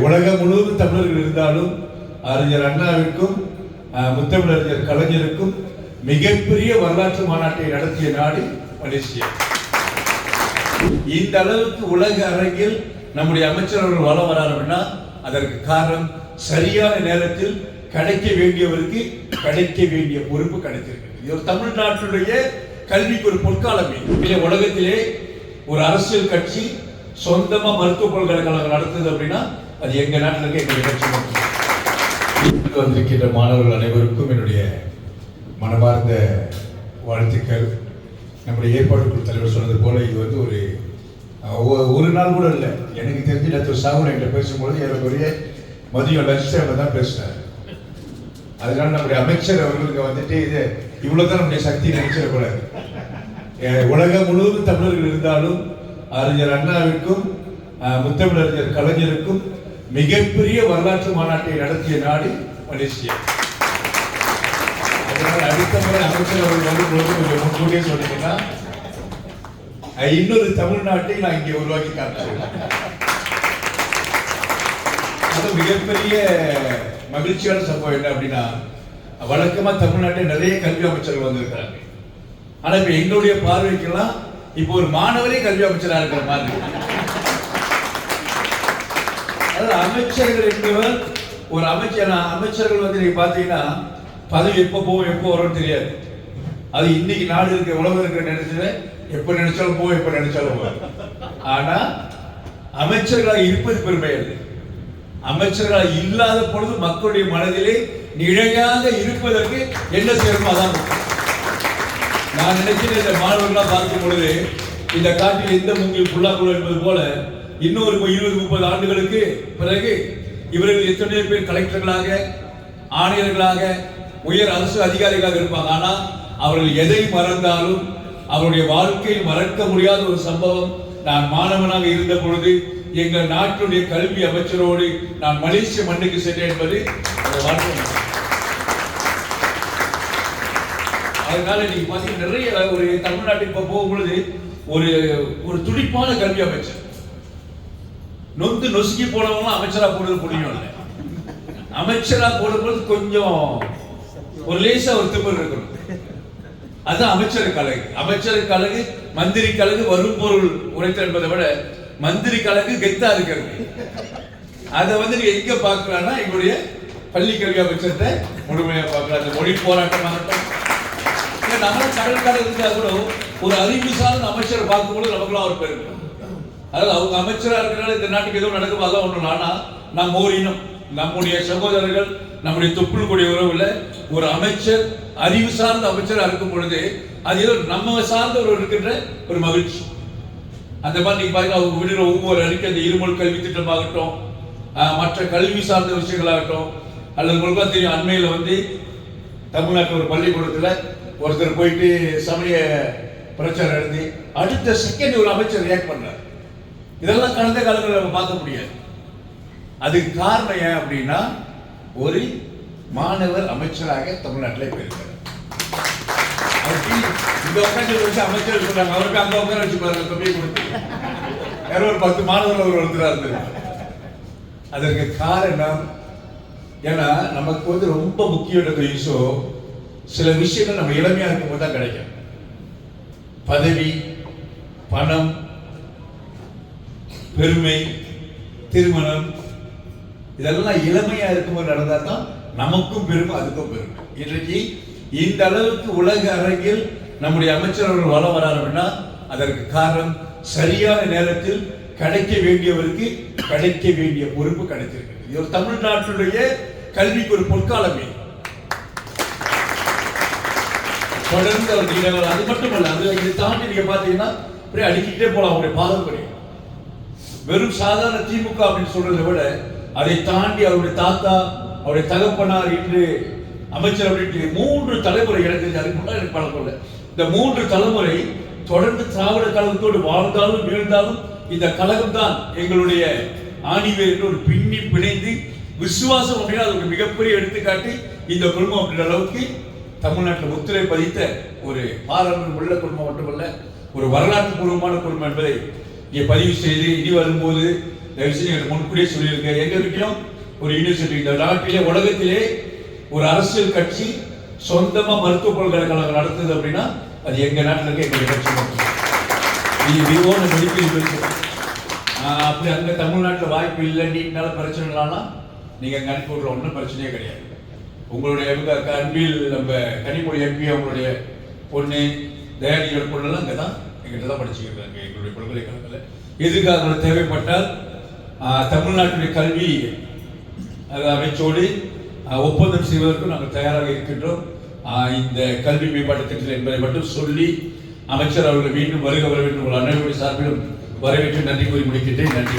உலகம் முழுவதும் தமிழர்கள் இருந்தாலும் அறிஞர் அண்ணாவிற்கும் முத்தமிழறிஞர் கலைஞருக்கும் மிகப்பெரிய வரலாற்று மாநாட்டை நடத்திய நாடு மலேசியா. இந்த அளவுக்கு உலக அரங்கில் நம்முடைய அமைச்சர்கள் வளம் வரார் அப்படின்னா அதற்கு காரணம் சரியான நேரத்தில் கிடைக்க வேண்டியவருக்கு கிடைக்க வேண்டிய பொறுப்பு கிடைத்திருக்கு. இது ஒரு தமிழ்நாட்டுடைய கல்விக்கு ஒரு பொற்காலமே. உலகத்திலே ஒரு அரசியல் கட்சி சொந்தமா மருத்துவ பல்கலைக்கழகம் நடத்துது அப்படின்னா அது எங்க நாட்டில் இருக்க எங்களுடைய கட்சி. வந்திருக்கின்ற மாணவர்கள் அனைவருக்கும் என்னுடைய மனமார்ந்த வாழ்த்துக்கள். நம்முடைய ஏற்பாடு குழு தலைவர் சொன்னது போல இது வந்து ஒரு நாள் கூட இல்லை. எனக்கு தெரிஞ்சு நேற்று சாகுன் என்கிட்ட பேசும்பொழுது எனக்கு மதியம் லஞ்ச் டைம்ல தான் பேசினார். அதனால நம்முடைய அமைச்சர் அவர்களுக்கு வந்துட்டு இது இவ்வளவுதான் நம்முடைய சக்தி நினைச்சிடக்கூடாது. உலகம் முழுவதும் தமிழர்கள் இருந்தாலும் அறிஞர் அண்ணாவிற்கும் முத்தமிழறிஞர் கலைஞருக்கும் மிகப்பெரிய வரலாற்று மாநாட்டை நடத்திய நாடு மலேசியா. அதனால் அடுத்த முறை அமைச்சர் அவர்கள் வந்து கொஞ்சம் முன்கூட்டியே சொன்னீங்கன்னா இன்னொரு தமிழ்நாட்டை நான் இங்கே உருவாக்கி காட்டுறேன். அது மிகப்பெரிய மகிழ்ச்சியான சம்பவம் என்ன அப்படின்னா, வழக்கமா தமிழ்நாட்டில் நிறைய கல்வி அமைச்சர்கள் வந்திருக்கிறாங்க. ஆனா இப்ப எங்களுடைய பார்வைக்கெல்லாம் இப்போ ஒரு மாணவரே கல்வி அமைச்சராக இருக்கிற மாதிரி. அதாவது அமைச்சர்கள் என்பவர் ஒரு அமைச்சர்கள் வந்து நீங்க பாத்தீங்கன்னா பதவி எப்போ போகும் எப்போ வரும்னு தெரியாது. அது இன்னைக்கு நாடு இருக்க உலகம் இருக்கிற நினைச்சது எப்ப நினைச்சாலும் போகும் எப்ப நினைச்சாலும் போகும். ஆனா அமைச்சர்களாக இருப்பது பெருமை அல்ல. அமைச்சர்களாக இல்லாத பொழுது மக்களுடைய மனதிலே நிலையாக இருப்பதற்கு என்ன செய்யணுமோ அதான். நான் நினைக்கிறேன் இந்த மாணவர்களாக பார்க்கும் பொழுது இந்த காட்டில் எந்த மூங்கில் புல்லாக்குள்ள என்பது போல இன்னொரு 20-30 ஆண்டுகளுக்கு பிறகு இவர்கள் எத்தனையோ பேர் கலெக்டர்களாக ஆணையர்களாக உயர் அரசு அதிகாரிகளாக இருப்பாங்க. ஆனா அவர்கள் எதை மறந்தாலும் அவருடைய வாழ்க்கையில் மறக்க முடியாத ஒரு சம்பவம், நான் மாணவனாக இருந்த பொழுது எங்கள் நாட்டுடைய கல்வி அமைச்சரோடு நான் மலேசிய மண்ணுக்கு சென்றேன் என்பது வாழ்க்கை. அதனால நீங்க பாத்தீங்கன்னா நிறைய ஒரு தமிழ்நாட்டுக்கு இப்ப போகும்பொழுது ஒரு துடிப்பான கல்வி அமைச்சர் நொந்து நொசுக்கி போனவங்க அமைச்சரா போடுறது புரியும். அமைச்சரா போடும்போது கொஞ்சம் ஒரு லேசா ஒரு திமிர் இருக்கணும். அதுதான் அமைச்சர் கழகு. அமைச்சர் கழகு மந்திரி கழகு வரும் பொருள் உரைத்தல் என்பதை விட மந்திரி கழகு கெத்தா இருக்கிறது. அதை வந்து நீங்க எங்க பார்க்கலாம்னா எங்களுடைய பள்ளி கல்வி அமைச்சர்கிட்ட முழுமையா பார்க்கலாம். அந்த மொழி போராட்டமாகட்டும், நம்ம கடற்கரை இருந்தா கூட ஒரு அறிவு சார்ந்த அமைச்சர் பார்க்கும்போது நமக்குலாம் ஒரு பெருமை. அதாவது அவங்க அமைச்சரா இருக்கிறனால இந்த நாட்டுக்கு ஏதோ நடக்கும் அதெல்லாம் ஒண்ணு. ஆனா நம்ம ஒரு இனம், நம்முடைய சகோதரர்கள், நம்முடைய தொப்புள் கூடிய உறவுல ஒரு அமைச்சர் அறிவு சார்ந்த அமைச்சரா இருக்கும் பொழுது அது ஏதோ நம்ம சார்ந்த ஒரு இருக்கின்ற ஒரு மகிழ்ச்சி. அந்த மாதிரி நீங்க பாருங்க, அவங்க விடுற ஒவ்வொரு அறிக்கை அந்த இருமல் கல்வி திட்டமாகட்டும், மற்ற கல்வி சார்ந்த விஷயங்களாகட்டும், அல்லது உங்களுக்கு தெரியும் அண்மையில வந்து தமிழ்நாட்டில் ஒரு பள்ளிக்கூடத்துல ஒருத்தர் போயிட்டு சமய பிரச்சாரம் எழுதி அடுத்த செகண்ட் ஒரு அமைச்சர் ரியாக்ட் பண்ணார். இதெல்லாம் கடந்த காலங்களில் நம்ம பார்க்க முடியாது. அதுக்கு காரணம் ஏன் அப்படின்னா ஒரு மாணவர் அமைச்சராக தமிழ்நாட்டில் போயிருக்காரு. இந்த உட்காந்து வச்சு அமைச்சர் சொல்றாங்க, அவருக்கு அங்க உட்கார வச்சு பாருங்க தொகையை கொடுத்து யாரோ ஒரு 10 மாணவர்கள் அவர் ஒருத்தரா. அதற்கு காரணம் ஏன்னா நமக்கு வந்து ரொம்ப முக்கியமான விஷயம், சில விஷயங்கள் நம்ம இளமையா இருக்கும் போது தான் கிடைக்கும். பதவி, பணம், பெருமை, திருமணம், இதெல்லாம் இளமையா இருக்கும்போது நடந்தா தான் நமக்கும் பெருமை அதுக்கும் பெருமை. இன்றைக்கு இந்த அளவுக்கு உலக அரங்கில் நம்முடைய அமைச்சர்கள் வளம் வரார் அப்படின்னா அதற்கு காரணம் சரியான நேரத்தில் கிடைக்க வேண்டியவருக்கு கிடைக்க வேண்டிய பொறுப்பு கிடைத்திருக்கு. இது ஒரு தமிழ்நாட்டுடைய கல்விக்கு ஒரு பொற்காலமே. தொடர்ந்து அவர் நீண்டவர். அது மட்டுமல்ல, அது இதை தாண்டி நீங்க பாத்தீங்கன்னா அப்படியே அடிக்கிட்டே போலாம். அவருடைய பாரம்பரியம் வெறும் சாதாரண திமுக அப்படின்னு சொல்றதை விட அதை தாண்டி அவருடைய தாத்தா, அவருடைய தகப்பனார், இன்று அமைச்சர் அப்படின்ட்டு 3 தலைமுறை எனக்கு பழக்கம். இந்த 3 தலைமுறை தொடர்ந்து திராவிட கழகத்தோடு வாழ்ந்தாலும் வீழ்ந்தாலும் இந்த கழகம் தான் எங்களுடைய ஆணிவேர் என்று ஒரு பின்னி பிணைந்து விசுவாசம் அப்படின்னா அது ஒரு மிகப்பெரிய எடுத்துக்காட்டு. இந்த குடும்பம் அப்படின்ற அளவுக்கு தமிழ்நாட்டில் முத்திரை பதித்த ஒரு பாரம்பரியம் உள்ள குடும்பம் மட்டுமல்ல, ஒரு வரலாற்று பூர்வமான குடும்பம் என்பதை இங்கே பதிவு செய்து இனி வரும்போது தயவுசெய்து முன்கூடியே சொல்லியிருக்கேன். எங்க வீட்டிலும் ஒரு யூனிவர்சிட்டி, இந்த நாட்டிலே உலகத்திலே ஒரு அரசியல் கட்சி சொந்தமா மருத்துவ பல்கலைக்கழகம் நடத்துது அப்படின்னா அது எங்க நாட்டில் இருக்க எங்களுடைய கட்சி மட்டும். அப்படி அங்க தமிழ்நாட்டில் வாய்ப்பு இல்லை, நீட்னால பிரச்சனை இல்லைன்னா நீங்க அங்க அனுப்பி விடுற ஒன்றும் பிரச்சனையே கிடையாது. உங்களுடைய அன்பில் நம்ம கனிமொழி எம்பி அவங்களுடைய பொண்ணு தயாரிகள் பொண்ணெல்லாம் அங்கே தான் எங்கிட்ட தான் படிச்சுக்கிறாங்க எங்களுடைய பல்கலைக்கழகத்தில். எதுக்காக தேவைப்பட்டால் தமிழ்நாட்டுடைய கல்வி அமைச்சோடு ஒப்பந்தம் செய்வதற்கும் நாங்கள் தயாராக இருக்கின்றோம். இந்த கல்வி மேம்பாட்டு திட்டத்தில் என்பதை மட்டும் சொல்லி அமைச்சர் அவர்கள் மீண்டும் வருக வர வேண்டும். உங்கள் அனைவருடைய சார்பிலும் வரவேற்று நன்றி கூறி முடிக்கின்றேன். நன்றி.